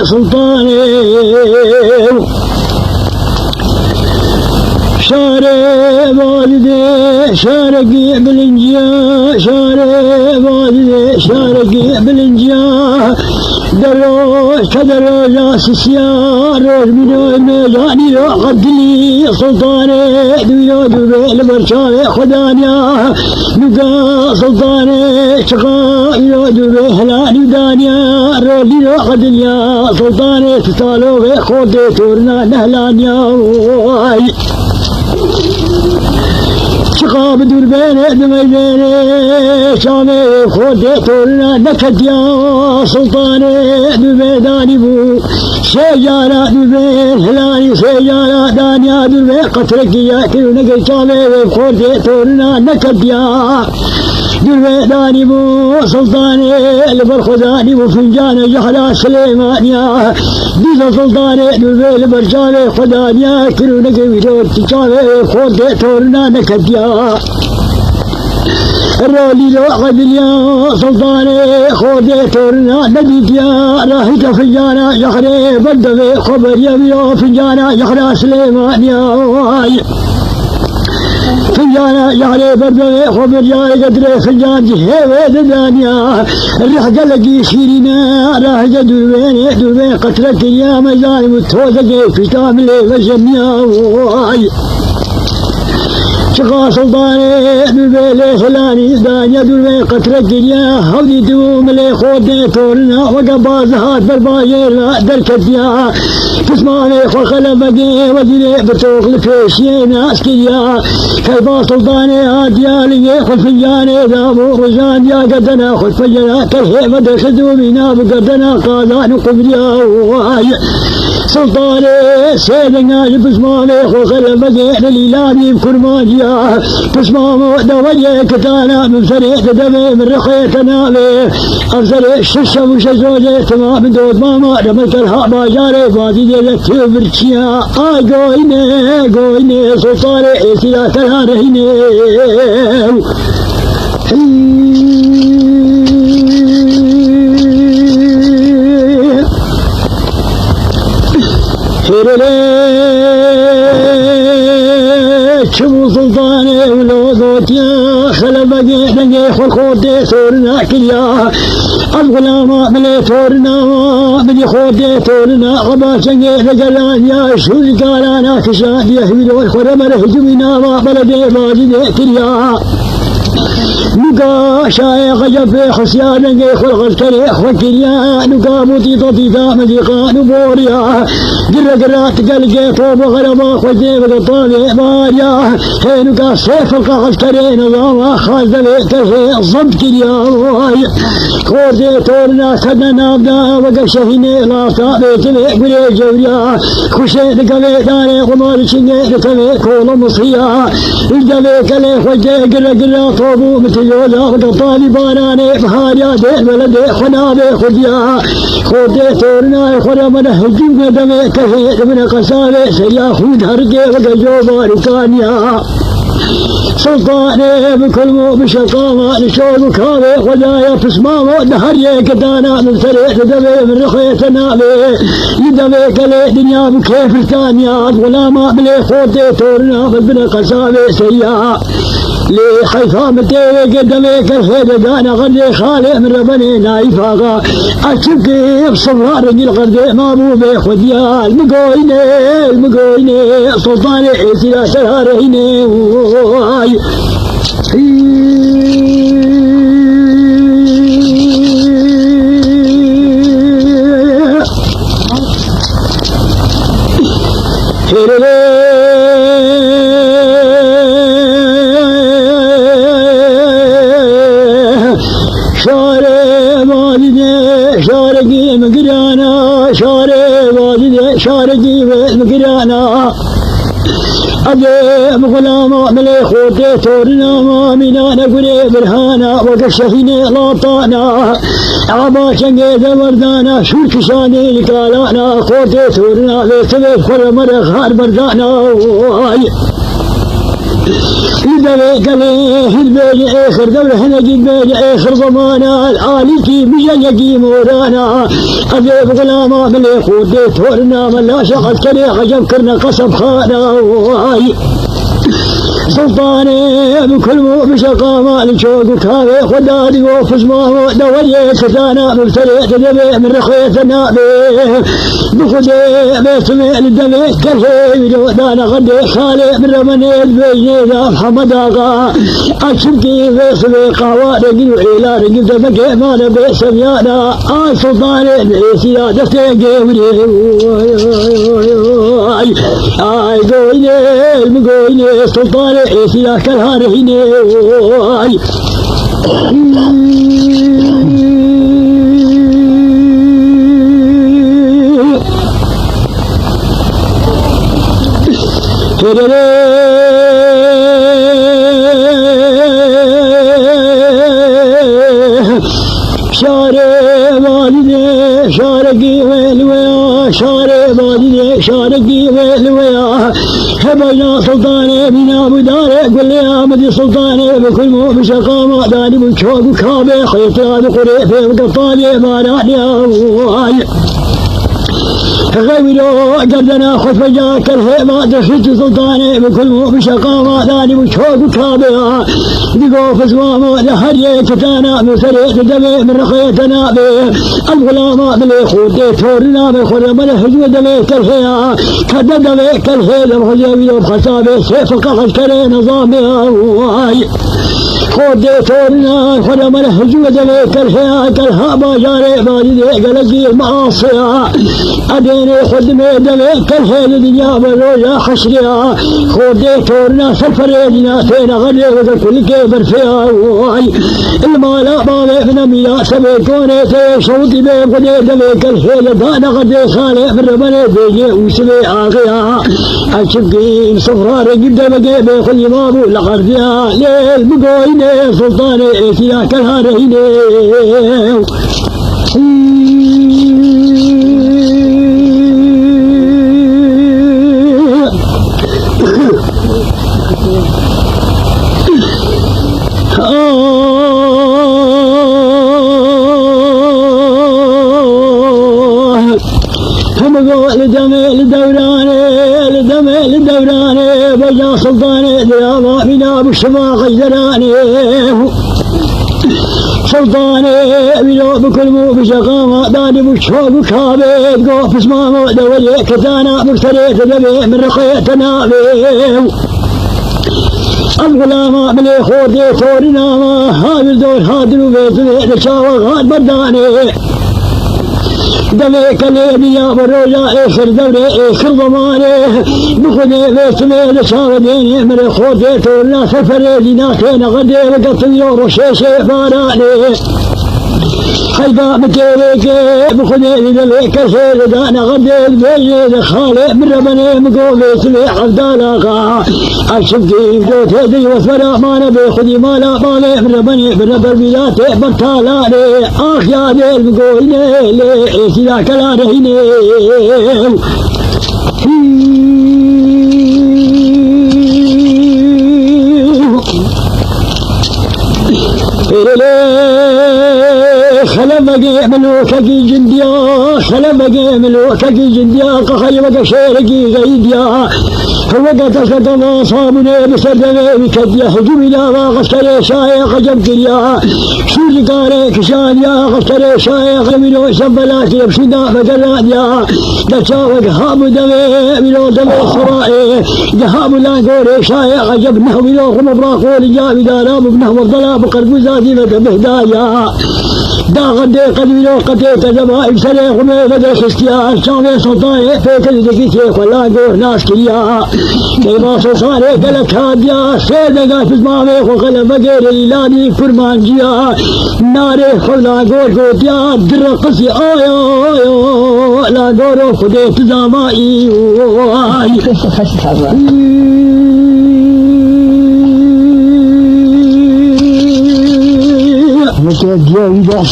سلطاني شارب والدي شارقي بالانجيا شارب والدي شارقي بالانجيا دروش كدروش اسسيار روش بدو ميزاني لو قدلي سلطاني دويو دوبي البرشاوي خدانيا نقا سلطاني شقا يو دوبي هلاني دانيا رولي لو قدليا سلطاني تتالو بي خودي تورنا نهلانيا شقا بدور بيني دميزيني شامي خودي تورنا نكديا سلطاني دوبي داني بو سيجارة دوبي هلاني سيجارة دانيا دوبي قتلكيا كيو نقل شامي خودي تورنا نكديا دوبي داني بو سلطاني البرخداني بو فنجان جحلا سليمانيا ديزا سلطاني دوبي البرشامي خدانيا كيو نقل شامي خودي تورنا نكديا الرولي لو قدليا سلطاني خودي تورنا نديتيا راهيك فنجانا يخري بدوي خبر يبيو فنجانا يخرى سليمانيا فنجانا يخري بدوي خبر يبيو قدري فنجان جهوي ددانيا الرحجة لقي شيرينا راهجة دوبيني دوبين قتلك يا ميزاني متوزقي في تاملي وجنيا شقا سلطاني دوبي خلاني دانيا دوبي قتلك يا هودي دوم لي خودي تورنا وقبازهات بالباير دركتيا تسمعني خو خلبقي وزيري بتوق لفيشي ناسكيا كيفا سلطاني هاديالي خو فنجاني دابو رجان يا قدنا خو فجنا كالهيبة دخدومينا بقدنا قادان قبريا سلطاني سيدنا بسماني خو خلبقي لليلاني بكرمانيا تسمامو دوجه كتانا بسريع دمي من رخيتنا بي أفسري الششة وشزوجه تمام دود ماما دمت الحابة جاري بازي دي تبرتيا قويني سلطاني إسلا تناريني شمو سلطاني ولوضوتيا خلبقي دنجي خودي تورنا كليا الغلاما بلي تورنا بدي خودي تورنا غباشنجي رجلان يا شوز قالانا كشاد يهيدو الخرمر هجمنا ما بلدي باجي كليا نقا شايق جفي خسيانك خلق الكري خكريا نقا موتي طيطا مديقا نبوريا قرقرا تقلقي طوب غربا خجي بطالي ماريا نقا سيف القاق الكري نظاما خازبي كفي الضبط كريا خوردي تورنا سدنا بدا وقف شهيني لافتا بيتبي قري جوريا خشي نقبي داري قمار شنجي نقبي كولا مصريا الجبي كلي خجي قرقرا طوبو متجوزا وقطالي باراني بحاريا دي بلدي خنابي خديا خودي تورنا خرمنا هجوم دمي كفي من قصابي سيا خود هرقي وقجوبا ركانيا سلطاني بكل مو بشقاوة لشوب كاوي خدايا تسماوة دهريا كدانا من سريع دمي من رخية نابي يدمي كلي دنيا بكيف الثانية غلاما بلي خودي تورنا من قصابي سيا لي حيثامتي قدمي كالخير دانا غدي خالي من ربني نايفاقا أشكي بصرار الغردي مابوبي خديا المقويني سلطاني عيسي سهاريني شارقي مقرانا شاري واجدي شارقي مقرانا أجيب غلاما ملي خودي تورنا ما منا نقري برهانا وقشهيني لاطانا أبا شنجد وردانا شو كشاني لكالانا خوتي ثورنا بيسبب كل مرة خار بردانا يدوي قليه البيج آخر دولة هنجي البيج آخر ضمانا العاليكي بجيجي مورانا أذيب غلاما بلي خودي ثورنا من لا شغل كري عجب كرنا قصب خانا سلطاني بكل مو بشقامة لشوق وكاوي خدادي وفزماه دولي كتانا مبتلي تدبي من رخيتنا بيه بخدي بيسمي للدبي كرهي دانا غدي خالي من رمني البيجي ذا محمد آغا أكشبكي بيسمي قهوة رقل وعيلا رقل تفكي ما نبي سميانا سلطاني بيسيا دستيقي ولي آي قويني المقويني سلطاني إيسيا كالهارهيني شاري والدي شارقي والويا شاري والدي شارقي والويا هبنا سلطاني بنا بداري قل يا مدي سلطاني بكل مو بشقامة داني بشوق وكابي خيطي هذا قريفي وقطاني مانعني غيرو قدنا خذ فجاك الهيمة دخلت سلطاني بكل مو بشقامة داني بشوق وكابي دقوف اسوامه لحرية كتانا بسرية دمي من رخيتنا بيه الغلامة بلي خودي تورنا بخور ملهج ودمي كالهيا كدا دمي كالهيا لمخزيوي وبخصابي سيف القحش كري نظامي خودي تورنا خور ملهج ودمي كالهيا كالها باجاري باجدي قلقي المعاصية أديني خدمي دمي كالهيا لدنيا بلوجا حشريا خودي تورنا سلفريدنا فينا غلي وذا كل كبر فيها المالا بالي من ميلا سبيكوني تيشوتي بيقودي دميك الهيلة دانا غدي خالي من رماني بيجي وسبي آغيها الشبقين صفرار جدا بقي بيخلي مابو لغرديها ليل بقويني سلطاني ايسيا كالهاريني لدوراني بجا سلطاني دراما من ابو الشماغ الزراني سلطاني بلو بكل مو بشقامة داني بشوق وكابي قوف اسمامه دولي كتانا مرسلي تدبي من رقيتنا بيه الغلامة بلي خودي تورنا ما هذا الدور هادر وبيتني لشاوة غاد برداني دمي كليبي يا بروجا اخر دوري اخر ضماني بخدي بيتني لشاوة ديني من خودي تورنا سفري لناكين غدي وقتل يورو شيشي باراني خيبا مكيريكي بخدي لدليك الخير دانا غدي البيجي خالي من ربني مقومي سمي عبدالغا الشبكي دوت هدي وثمرا ما نبي خدي مالا بالي من ربني من رب البلاتي بطالاني اخ يا دي المقويني لي سيدا كلانيني خلبقي ملوكي جنديا خلبقي ملوكي جنديا قخيبك شيركي غيديا فوقت كتما صابني بسردمي بكديا هجومي لا غفتري شايق جمكريا شوري قاري كشانيا غفتري شايق منو سبلاتي بشدا مقرانيا دشاوك هابو دمي منو دمي صرائي جهابو لانقوري شايق جبنه منو غمبراقول جابي دارام ابنه والضلاب قربوزاتي مدبهدايا داغدي قديلو قتي تجمع إبسالي غمي بدر خستيا شامي سلطاني فيكل دكيتي خلا قور ناس كليا كيما سلطاني قلق هاديا سيدقا في زمامي وخلا بقير إلاني فرمان جيا ناري خلا قور قوتيا در قصي آيا لا قورو خدي تزامائي مكي الجاويدة